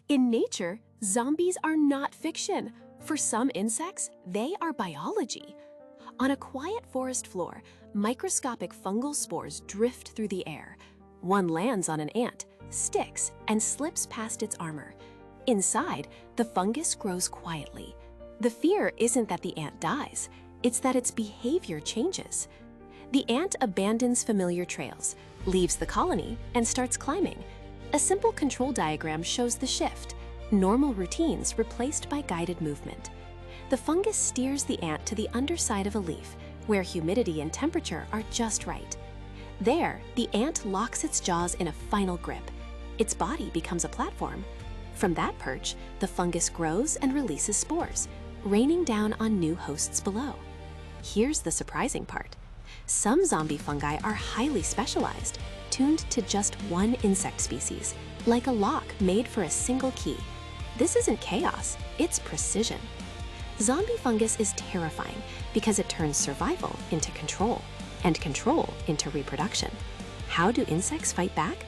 In nature, zombies are not fiction. For some insects, they are biology. On a quiet forest floor, microscopic fungal spores drift through the air. One lands on an ant, sticks, and slips past its armor. Inside, the fungus grows quietly. The fear isn't that the ant dies, it's that its behavior changes. The ant abandons familiar trails, leaves the colony, and starts climbing. A simple control diagram shows the shift: normal routines replaced by guided movement. The fungus steers the ant to the underside of a leaf, where humidity and temperature are just right. There, the ant locks its jaws in a final grip. Its body becomes a platform. From that perch, the fungus grows and releases spores, raining down on new hosts below. Here's the surprising part. Some zombie fungi are highly specialized, tuned to just one insect species, like a lock made for a single key. This isn't chaos, it's precision. Zombie fungus is terrifying because it turns survival into control, and control into reproduction. How do insects fight back?